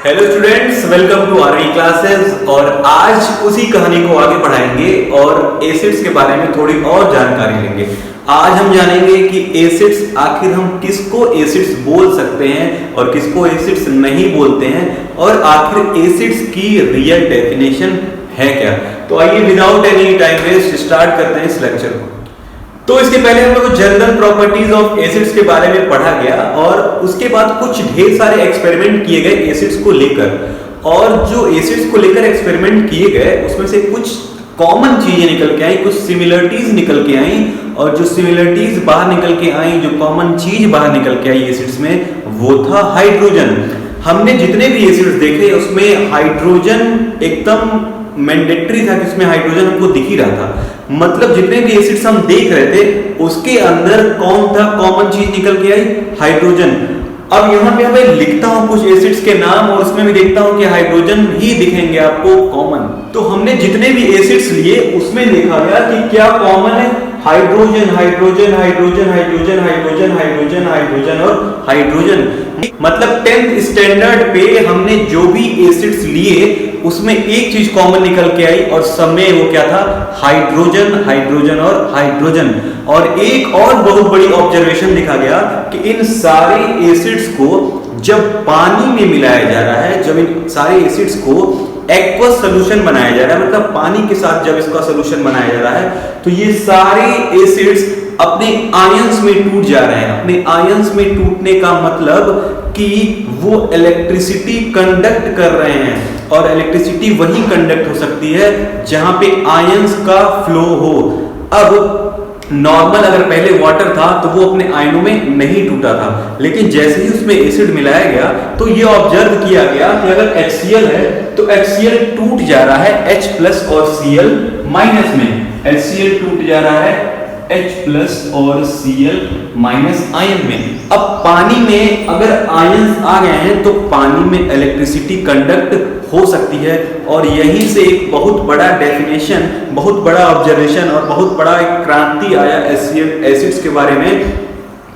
Hello students, welcome to our classes. और आज उसी कहानी को आगे बढ़ाएंगे और एसिड्स के बारे में थोड़ी और जानकारी लेंगे। आज हम जानेंगे कि एसिड्स आखिर हम किसको एसिड्स बोल सकते हैं और किसको एसिड्स नहीं बोलते हैं, और आखिर एसिड्स की रियल डेफिनेशन है क्या। तो आइए without any time waste start करते हैं इस लेक्चर को। तो इसके पहले हम लोग जनरल प्रॉपर्टीज ऑफ एसिड्स के बारे में पढ़ा गया और उसके बाद कुछ ढेर सारे एक्सपेरिमेंट किए गए एसिड्स को लेकर, और जो एसिड्स को लेकर एक्सपेरिमेंट किए गए उसमें से कुछ कॉमन चीजें निकल के आई, कुछ सिमिलरिटीज निकल के आई, और जो सिमिलरिटीज बाहर निकल के आई, जो कॉमन चीज बाहर निकल के आई एसिड्स में, वो था हाइड्रोजन। हमने जितने भी एसिड्स देखे उसमें हाइड्रोजन एकदम मैंडेटरी था कि उसमें हाइड्रोजन हमको दिख ही रहा था। मतलब जितने भी एसिड्स हम देख रहे थे उसके अंदर कौन था, कॉमन चीज निकल के आई, हाइड्रोजन। अब यहाँ पे मैं लिखता हूँ कुछ एसिड्स के नाम और उसमें भी देखता हूँ कि हाइड्रोजन ही दिखेंगे आपको कॉमन। तो हमने जितने भी एसिड्स लिए उसमें देखा गया कि क्या कॉमन है, hydrogen hydrogen hydrogen hydrogen hydrogen hydrogen hydrogen और हाइड्रोजन। मतलब 10th स्टैंडर्ड पे हमने जो भी एसिड्स लिए उसमें एक चीज कॉमन निकल के आई और सब में वो क्या था, हाइड्रोजन हाइड्रोजन और हाइड्रोजन। और एक और बहुत बड़ी ऑब्जर्वेशन देखा गया कि इन सारे एसिड्स को जब पानी में मिलाया जा रहा है, जब इन सारे एसिड्स को एक्वस सोल्यूशन बनाया जा रहा है, मतलब पानी के साथ जब इसका सोल्यूशन बनाया जा रहा है, तो ये सारे एसिड्स अपने आयंस में टूट जा रहे हैं। अपने आयंस में टूटने का मतलब कि वो इलेक्ट्रिसिटी कंडक्ट कर रहे हैं, और इलेक्ट्रिसिटी वही कंडक्ट हो सकती है जहां पे आयंस का फ्लो हो। अब नॉर्मल अगर पहले वाटर था तो वो अपने आयनों में नहीं टूटा था, लेकिन जैसे ही उसमें एसिड मिलाया गया तो ये ऑब्जर्व किया गया कि अगर HCl है तो HCl टूट जा रहा है H प्लस और Cl माइनस में। HCl टूट जा रहा है H+ और Cl माइनस आयन में। अब पानी में अगर आयंस आ गए हैं तो पानी में इलेक्ट्रिसिटी कंडक्ट हो सकती है, और यहीं से एक बहुत बड़ा डेफिनेशन, बहुत बड़ा ऑब्जर्वेशन और बहुत बड़ा एक क्रांति आया एसिड्स के बारे में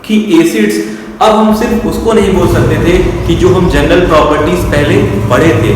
कि एसिड्स, अब हम सिर्फ उसको नहीं बोल सकते थे कि जो हम जनरल प्रॉपर्टीज पहले पढ़े थे।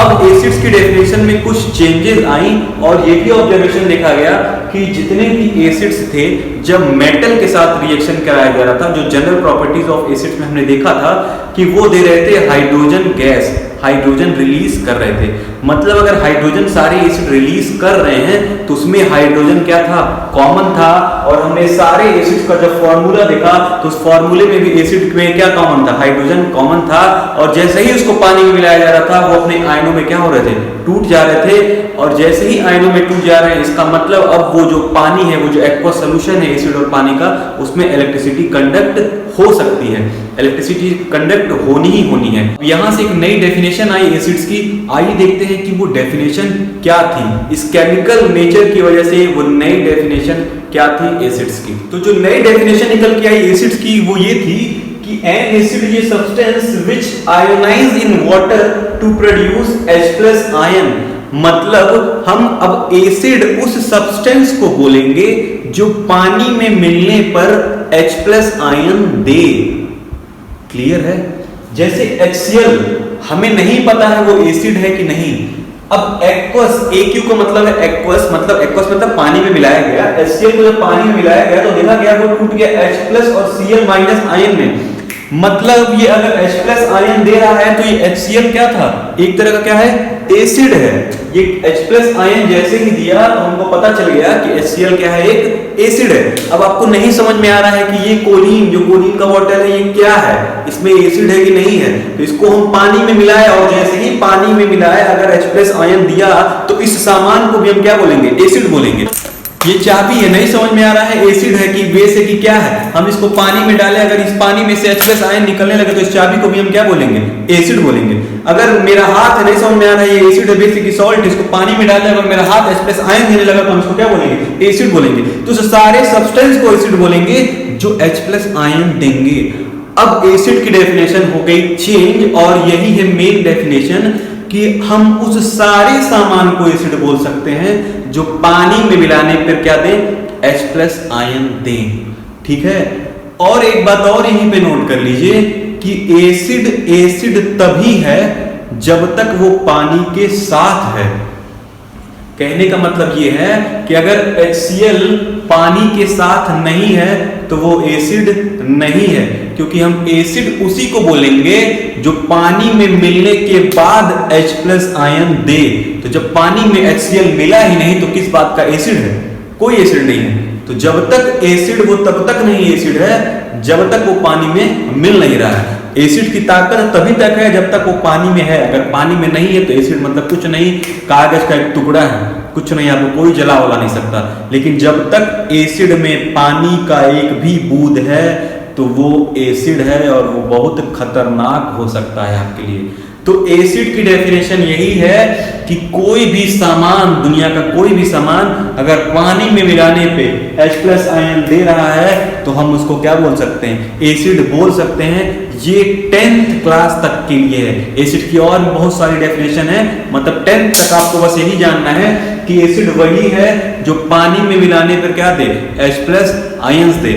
अब एसिड्स की डेफिनेशन में कुछ चेंजेस आई, और ये भी ऑब्जर्वेशन देखा गया कि जितने भी एसिड्स थे जब मेटल के साथ रिएक्शन कराया जा रहा था, जो जनरल प्रॉपर्टीज ऑफ एसिड्स में हमने देखा था कि वो दे रहे थे हाइड्रोजन गैस, हाइड्रोजन रिलीज कर रहे थे। मतलब अगर हाइड्रोजन सारे एसिड रिलीज कर रहे हैं तो उसमें हाइड्रोजन क्या था, कॉमन था। और हमने सारे एसिड्स का जब फॉर्मूला देखा तो उस फॉर्मूले में भी एसिड में क्या कॉमन था, हाइड्रोजन कॉमन था। और जैसे ही उसको पानी में मिलाया जा रहा था वो अपने आयनों में क्या हो रहे थे, टूट जा रहे थे। और जैसे ही आयनों में टूट जा रहे हैं इसका मतलब अब वो जो पानी है, वो जो एक्वस सॉल्यूशन है एसिड और पानी का, उसमें इलेक्ट्रिसिटी कंडक्ट हो सकती है, इलेक्ट्रिसिटी कंडक्ट होनी ही होनी है। यहां से एक नई डेफिनेशन आई एसिड्स की। आइए देखते हैं कि वो डेफिनेशन क्या थी। इस केमिकल नेचर की वजह से वो नई डेफिनेशन क्या थी एसिड्स की। तो जो नई डेफिनेशन निकल के आई एसिड्स की वो ये थी कि an acid is a substance which ionize in water to produce H+ ion. मतलब हम अब एसिड उस सब्सटेंस को बोलेंगे जो पानी में मिलने पर H+ आयन दे। क्लियर है? जैसे HCl हमें नहीं पता है वो एसिड है कि नहीं। अब एक्वस, AQ का मतलब है एक्वस, मतलब एक्वस मतलब पानी में मिलाया गया। HCl को जब पानी में मिलाया गया तो देखा गया वो टूट गया H+ और Cl माइनस आयन में। मतलब ये अगर H+ आयन दे रहा है तो ये HCl क्या था, एक तरह का क्या है, एसिड है। ये H+ आयन जैसे ही दिया तो हमको पता चल गया कि HCl क्या है, एक एसिड है। अब आपको नहीं समझ में आ रहा है कि ये कोलिन, जो कोलिन का वाटर है, ये क्या है, इसमें एसिड है कि नहीं है। तो इसको हम पानी में मिलाया और जैसे ही पानी में मिलाया अगर H+ आयन दिया तो इस सामान को भी हम क्या बोलेंगे, एसिड बोलेंगे। ये चाबी है, नहीं समझ में आ रहा है एसिड है कि बेस है कि क्या है। हम इसको पानी में डालें, अगर इस पानी में से H+ आयन निकलने लगे तो इस चाबी को भी हम क्या बोलेंगे, एसिड बोलेंगे। अगर मेरा हाथ है, नहीं समझ में आ रहा है ये एसिड है, बेस है कि सॉल्ट, इसको पानी में डालें, अगर मेरा हाथ H+ आयन देने लगा तो हम इसको क्या बोलेंगे, एसिड बोलेंगे। तो सारे सब्सटेंस को एसिड बोलेंगे जो H+ आयन देंगे। अब एसिड की डेफिनेशन हो गई चेंज, और यही है मेन डेफिनेशन कि हम उस सारे सामान को एसिड बोल सकते हैं जो पानी में मिलाने पर क्या दें, H+ आयन दें। ठीक है? और एक बात और यहीं पे नोट कर लीजिए कि एसिड एसिड तभी है जब तक वो पानी के साथ है। कहने का मतलब ये है कि अगर HCl पानी के साथ नहीं है तो वो एसिड नहीं है, क्योंकि हम एसिड उसी को बोलेंगे जो पानी में मिलने के बाद H+ आयन दे। तो जब पानी में HCl मिला ही नहीं तो किस बात का एसिड है? कोई एसिड नहीं है। तो जब तक एसिड वो तब तक नहीं एसिड है जब तक वो पानी में मिल नहीं रहा है। एसिड की ताकत तभी तक है जब तक वो पानी में है। अगर पानी में नहीं है तो एसिड मतलब कुछ नहीं, कागज का एक टुकड़ा है, कुछ नहीं, आपको कोई जला वला नहीं सकता। लेकिन जब तक एसिड में पानी का एक भी बूंद है तो वो एसिड है और वो बहुत खतरनाक हो सकता है आपके लिए। तो एसिड की डेफिनेशन यही है कि कोई भी सामान, दुनिया का कोई भी सामान अगर पानी में मिलाने पे H+ आयन दे रहा है तो हम उसको क्या बोल सकते हैं? एसिड बोल सकते हैं। ये 10th क्लास तक के लिए है। एसिड की और बहुत सारी डेफिनेशन है, मतलब 10th तक आपको बस यही जानना है कि एसिड वही है जो पानी में मिलाने पर क्या दे? H+ आयंस दे।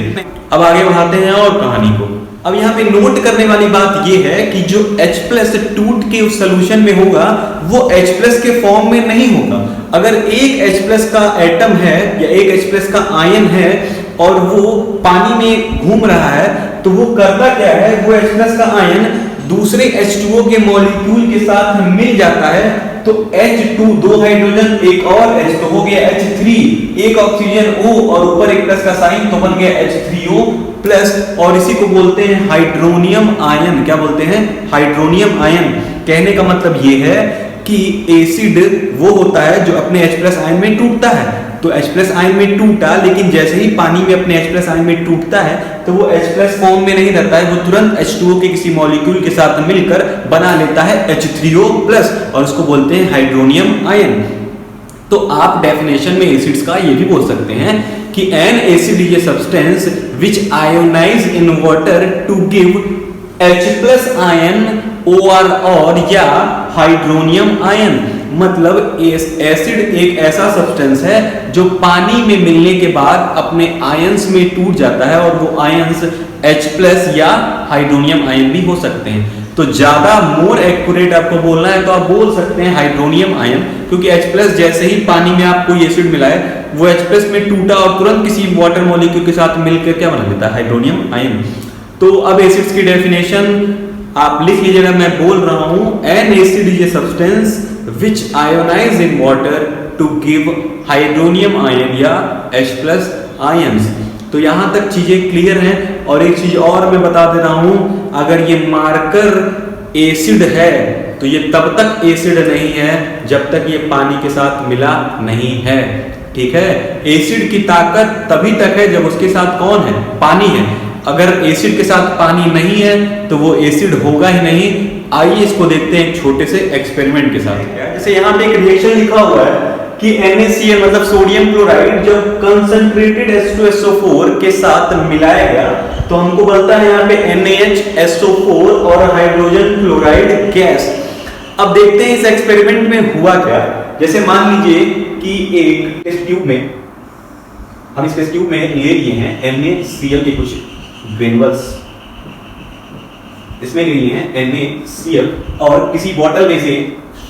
अब आगे बढ़ाते हैं और कहानी को। अब यहाँ पे नोट करने वाली बात ये है कि जो H+ टूट के उस सोल्यूशन में होगा वो H+ के फॉर्म में नहीं होगा। अगर एक H+ का एटम है या एक H+ का आयन है और वो पानी में घूम रहा है तो वो करता क्या है? वो H+ का आयन दूसरे H2O के मॉलिक्यूल के साथ मिल जाता है तो H2 दो हाइड्रोजन एक और H तो हो गया H3, एक ऑक्सीजन O और ऊपर एक प्लस का साइन तो बन गया H3O प्लस। और इसी को बोलते हैं हाइड्रोनियम आयन। क्या बोलते हैं? Hydronium ion. कहने का मतलब ये है कि एसिड वो होता है जो अपने H+ आयन में टूटता है। तो H+ आयन में टूटा, लेकिन जैसे ही पानी में अपने H+ आयन में टूटता है तो वो H+ फॉर्म में नहीं रहता है, वो तुरंत H2O के किसी मॉलिक्यूल के साथ मिलकर बना लेता है H3O प्लस और उसको बोलते हैं हाइड्रोनियम आयन। तो आप डेफिनेशन में एसिड्स का ये भी बोल सकते हैं कि an acid is a substance which ionize in water to give H+ ion OR और या हाइड्रोनियम आयन। मतलब एसिड एक ऐसा सब्सटेंस है जो पानी में मिलने के बाद अपने आयंस में टूट जाता है और वो आयंस H+ या हाइड्रोनियम आयन भी हो सकते हैं। तो ज्यादा मोर एक्यूरेट आपको बोलना है तो आप बोल सकते हैं हाइड्रोनियम आयन, क्योंकि H+ जैसे ही पानी में आप कोई एसिड मिलाए वो H+ में टूटा और तुरंत किसी वाटर मॉलिक्यूल के साथ मिलकर क्या बना देता है? Hydronium ion. तो अब एसिड्स की डेफिनेशन आप लिख लीजिएगा, मैं बोल रहा हूं। N acid is a substance which ionize in water to give hydronium ion या H+ ions। तो यहां तक चीजें क्लियर हैं। और एक चीज और मैं बता दे रहा हूं, अगर ये मार्कर एसिड है तो ये तब तक एसिड नहीं है जब तक ये पानी के साथ मिला नहीं है। ठीक है? एसिड की ताकत तभी तक है जब उसके साथ कौन है? पानी है। अगर एसिड के साथ पानी नहीं है तो वो एसिड होगा ही नहीं। आइए इसको देखते हैं एक छोटे से एक्सपेरिमेंट के साथ। जैसे यहाँ पे एक रिएक्शन लिखा हुआ है कि NaCl मतलब सोडियम क्लोराइड जब कंसंट्रेटेड H2SO4 के साथ मिलाया गया तो हमको बनता है यहाँ पे NaHSO4 और हाइड्रोजन क्लोराइड गैस। अब देखते हैं इस एक्सपेरिमेंट में हुआ क्या। जैसे मान लीजिए कि एक टेस्ट ट्यूब में हम इस टेस्ट ट्यूब में ले लिए हैं NaCl के कुछ ग्रेन्युल्स, इसमें लिए हैं NaCl और किसी बॉटल में से,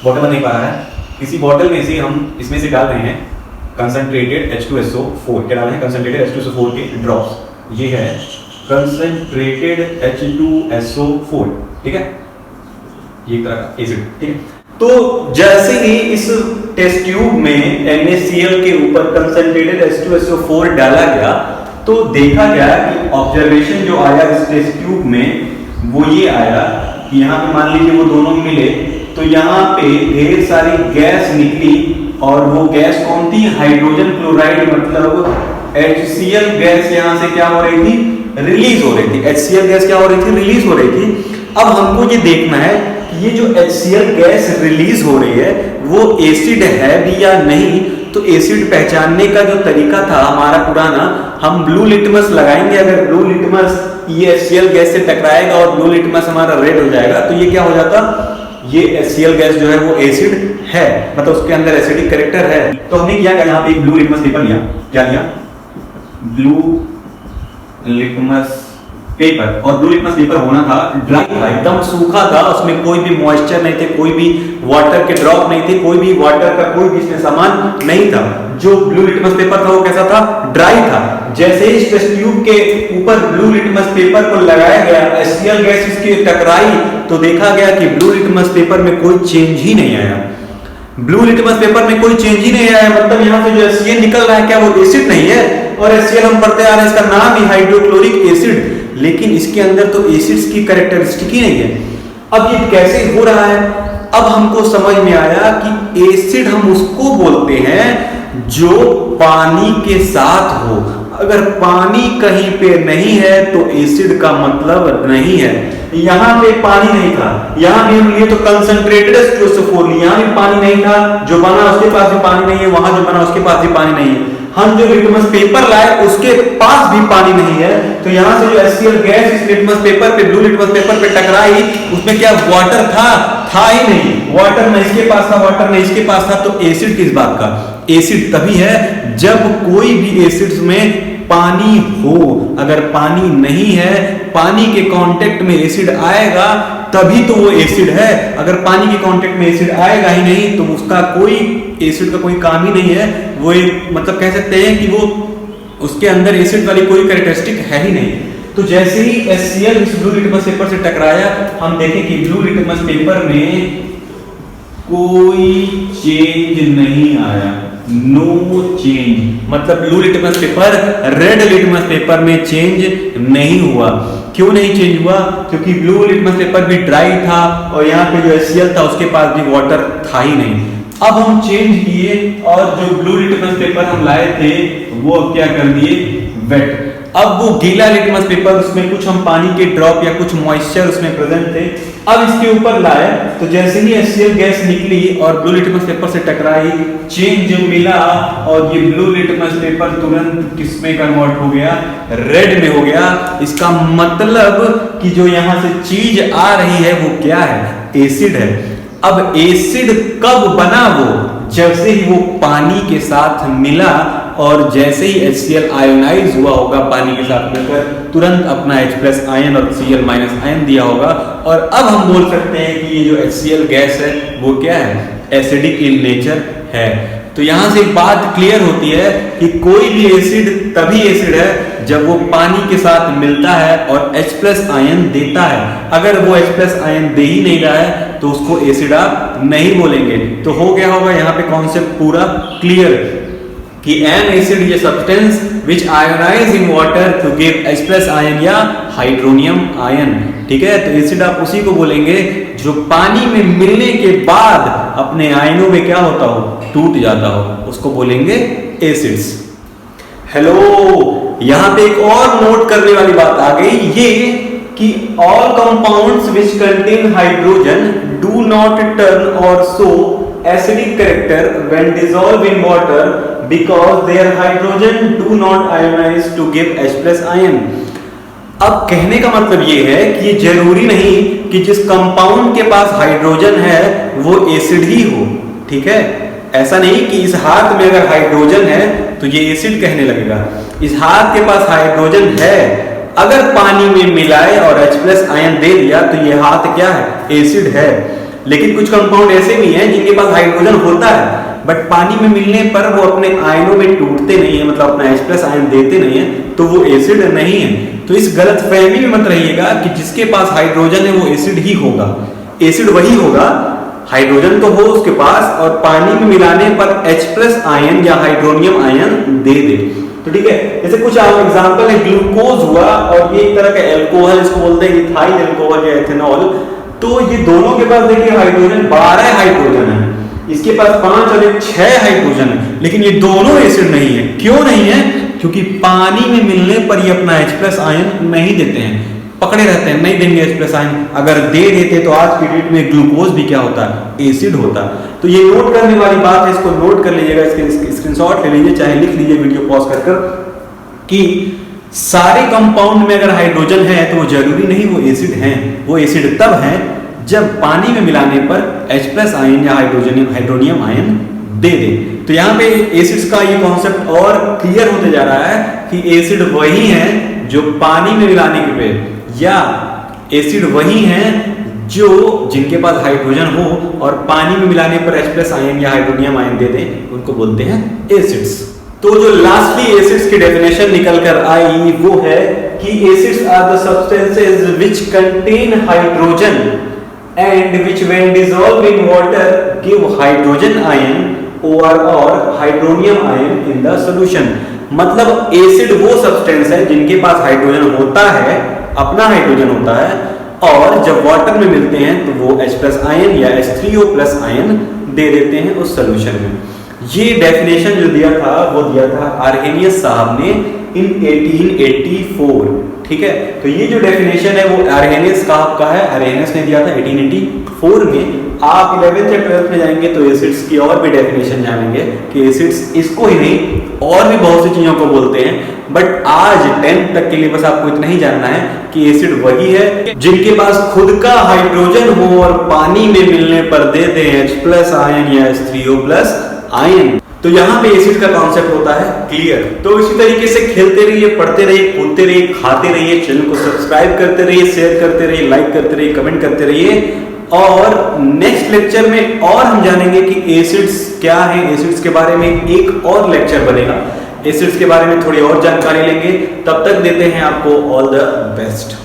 बॉटल बन नहीं पा रहा है, किसी बॉटल में से हम इसमें से डाल रहे हैं कंसंट्रेटेड H2SO4। क्या डाल रहे हैं? कंसंट्रेटेड H2SO4 के ड्रॉप्स। ये है कंसंट्रेटेड H2SO4। ठीक है? ये तरह का एसिड। ठीक है? तो जैसे ही इस टेस्ट ट्यूब में NaCl के ऊपर कंसंट्रेटेड H2SO4 डाला गया तो देखा गया कि ऑब्जर्वेशन जो आया इस टेस्ट ट्यूब में वो ये आया कि यहाँ पे मान लीजिए वो दोनों मिले तो यहाँ पे ढेर सारी गैस निकली और वो गैस कौन थी? हाइड्रोजन क्लोराइड, मतलब HCl गैस यहाँ से क्या हो रही थी? रिलीज हो रही थी। HCl गैस क्या हो रही थी? रिलीज हो रही थी। अब हमको ये देखना है कि ये जो HCl गैस रिलीज हो रही है वो एसिड है भी या नहीं। तो एसिड पहचानने का जो तरीका था हमारा पुराना, हम ब्लू लिटमस लगाएंगे। अगर ब्लू लिटमस ये HCl गैस से टकराएगा और ब्लू लिटमस हमारा रेड हो जाएगा तो ये क्या हो जाता? ये HCl गैस जो है वो एसिड है, मतलब उसके अंदर एसिडिक कैरेक्टर है। तो हमने क्या किया, यहाँ पे एक ब्लू लिटमस पेपर लिया। क्या लिया? ब्लू लिटमस पेपर, और ब्लू लिटमस पेपर होना था ड्राई था, एकदम सूखा था, उसमें कोई भी मॉइस्चर नहीं थे, कोई भी वाटर के ड्रॉप नहीं थे, कोई भी वाटर का कोई भी इसमें सामान नहीं था। जो ब्लू लिटमस पेपर था वो कैसा था? ड्राई था। जैसे ही टेस्ट ट्यूब के ऊपर ब्लू लिटमस पेपर को लगाया गया, HCl गैस इसके टकराई, तो देखा गया कि ब्लू लिटमस पेपर में कोई चेंज ही नहीं आया। ब्लू लिटमस पेपर में कोई चेंज ही नहीं आया, मतलब यहाँ से जो HCl निकल रहा है क्या वो एसिड नहीं है? और HCl हम पढ़ते आ रहे हैं, इसका नाम ही हाइड्रोक्लोरिक एसिड, लेकिन इसके अंदर तो एसिड्स की कैरेक्टरिस्टिक ही नहीं है। अब ये कैसे हो रहा है? अब हमको समझ में आया कि एसिड हम उसको बोलते हैं जो पानी के साथ हो। अगर पानी कहीं पे नहीं है तो एसिड का मतलब नहीं है। यहाँ पे पानी नहीं था, यहाँ भी हम लिए तो कंसंट्रेटेड H2SO4, यहाँ भी पानी नहीं था, जो बना उसके पास भी पानी नहीं है, वहां जो बना उसके पास भी पानी नहीं है। हम जो लिटमस पेपर लाए उसके पास भी पानी नहीं है, तो यहाँ से जो HCl गैस इस लिटमस पेपर पे, ब्लू लिटमस पेपर पे टकराई, उसमें क्या वाटर था? था ही नहीं। वाटर न इसके पास था, वाटर न इसके पास था, तो एसिड किस बात का? एसिड तभी है जब कोई भी एसिड्स में पानी हो। अगर पानी नहीं है, पानी के कांटेक्ट में एसिड आएगा तभी तो वो एसिड है। अगर पानी के कांटेक्ट में एसिड आएगा ही नहीं तो उसका कोई, एसिड का कोई काम ही नहीं है। वो एक मतलब कह सकते हैं कि वो उसके अंदर एसिड वाली कोई कैरेक्टरिस्टिक है ही नहीं। तो जैसे ही HCl इस ब्लू लिटमस पेपर से टकराया, हम देखें कि ब्लू लिटमस पेपर में कोई चेंज नहीं आया, नो चेंज। मतलब blue litmus paper red litmus paper में चेंज नहीं हुआ। क्यों नहीं चेंज हुआ? क्योंकि ब्लू लिटमस पेपर भी ड्राई था और यहाँ पे जो HCl था उसके पास भी वाटर था ही नहीं। अब हम चेंज किए और जो ब्लू लिटमस पेपर हम लाए थे वो अब क्या कर दिए? वेट। अब वो गीला लिटमस पेपर, उसमें कुछ हम पानी के ड्रॉप या कुछ मॉइस्चर उसमें प्रेजेंट थे, अब इसके ऊपर लाए तो जैसे ही HCl गैस निकली और ब्लू लिटमस पेपर से टकराई, चेंज जो मिला और ये ब्लू लिटमस पेपर तुरंत किसमें कन्वर्ट हो गया? रेड में हो गया। इसका मतलब कि जो यहाँ से चीज आ रही है वो क्या है? एसिड है। अब एसिड कब बना? वो जब से ही वो पानी के साथ मिला और जैसे ही HCl आयोनाइज हुआ होगा पानी के साथ मिलकर, तुरंत अपना H+ आयन और Cl- आयन दिया होगा। और अब हम बोल सकते हैं कि ये जो HCl गैस है वो क्या है? एसिडिक इन नेचर है। तो यहां से एक बात क्लियर होती है कि कोई भी एसिड तभी एसिड है जब वो पानी के साथ मिलता है और H+ आयन देता है। अगर वो H+ आयन दे ही नहीं रहा है तो उसको एसिड आप नहीं बोलेंगे। तो हो गया होगा यहाँ पे कॉन्सेप्ट पूरा क्लियर कि an acid is a substance which ionize in water to give H+ ion या हाइड्रोनियम आयन। ठीक है, तो एसिड आप उसी को बोलेंगे जो पानी में मिलने के बाद अपने आयनों में क्या होता हो? टूट जाता हो, उसको बोलेंगे एसिड्स। हेलो, यहां पे एक और नोट करने वाली बात आ गई, ये कि all compounds which contain hydrogen do not turn or show acidic character when dissolve in water because their hydrogen do not ionize to give H+ ion. अब कहने का मतलब ये है कि ये जरूरी नहीं कि जिस कंपाउंड के पास हाइड्रोजन है वो एसिड ही हो। ठीक है, ऐसा नहीं कि इस हाथ में अगर हाइड्रोजन है तो ये एसिड कहने लगेगा। इस हाथ के पास हाइड्रोजन है, अगर पानी में मिलाए और H+ आयन दे दिया तो ये हाथ क्या है? एसिड है। लेकिन कुछ कंपाउंड ऐसे भी हैं जिनके पास हाइड्रोजन होता है बट पानी में मिलने पर वो अपने आयनों में टूटते नहीं है, मतलब अपना H+ आयन देते नहीं है, तो वो एसिड नहीं है। तो इस गलतफहमी में मत रहिएगा कि जिसके पास हाइड्रोजन है वो एसिड ही होगा। एसिड वही होगा, हाइड्रोजन तो हो उसके पास और पानी में मिलाने पर H+ आयन या हाइड्रोनियम आयन दे दे। तो ठीक है, जैसे कुछ एग्जांपल है, ग्लूकोज हुआ और ये एक तरह का एल्कोहल, इसको बोलते हैं इथाइल एल्कोहल या एथेनॉल। तो ये दोनों के पास देखिए हाइड्रोजन 12 हाइड्रोजन है, इसके पास 5 और 6 हाइड्रोजन है, लेकिन ये दोनों एसिड नहीं है। क्यों नहीं है? क्योंकि पानी में मिलने पर ये अपना H+ आयन नहीं देते हैं, पकड़े रहते हैं, नहीं देंगे H+ आयन। अगर दे देते तो आज की डेट में ग्लूकोज भी क्या होता है? एसिड होता। तो ये नोट करने वाली बात है, इसको नोट कर लीजिएगा, इसके स्क्रीनशॉट ले लीजिए, चाहे लिख लीजिए वीडियो पॉज कर कि सारे कंपाउंड में अगर हाइड्रोजन है तो वो जरूरी नहीं वो एसिड हैं। वो एसिड तब है जब पानी में मिलाने पर H+ आयन या हाइड्रोनियम आयन दे दे। तो यहाँ पे एसिड्स का ये कॉन्सेप्ट और क्लियर होते जा रहा है कि एसिड वही है जो पानी में मिलाने पे, या एसिड वही हैं जो जिनके पास हाइड्रोजन हो और पानी में मिलाने पर H+ आयन या हाइड्रोनियम आयन दे दें, उनको बोलते हैं एसिड्स। तो जो लास्टली एसिड्स की डेफिनेशन निकल कर आई वो है कि acids are the substances which contain hydrogen and which when dissolve in water give hydrogen ion or hydronium ion in the solution. मतलब एसिड वो सब्सटेंस है जिनके पास हाइड्रोजन होता है, अपना हाइड्रोजन होता है, और जब वाटर में मिलते हैं तो वो H+ आयन या H3O+ आयन दे देते हैं उस सॉल्यूशन में। ये डेफिनेशन जो दिया था वो दिया था आर्हेनियस साहब ने इन 1884। ठीक है, तो ये जो डेफिनेशन है वो आर्हेनियस साहब का है, आर्हेनियस ने दिया था 1884 में। आप 11th या 12th में जाएंगे तो एसिड्स की और भी डेफिनेशन जानेंगे कि एसिड्स इसको ही नहीं और भी बहुत सी चीजों को बोलते हैं, बट आज 10th तक के लिए बस आपको इतना ही जानना है कि एसिड वही है जिनके पास खुद का हाइड्रोजन हो और पानी में मिलने पर दे दें H+ आयन या H3O+ आयन। तो यहाँ पे एसिड का कॉन्सेप्ट होता है क्लियर। तो इसी तरीके से खेलते रहिए, पढ़ते रहिए, कूदते रहिए, खाते रहिए, चैनल को सब्सक्राइब करते रहिए, शेयर करते रहिए, लाइक करते रहिए, कमेंट करते रहिए। और नेक्स्ट लेक्चर में और हम जानेंगे कि एसिड्स क्या है, एसिड्स के बारे में एक और लेक्चर बनेगा, एसिड्स के बारे में थोड़ी और जानकारी लेंगे। तब तक देते हैं आपको ऑल द बेस्ट।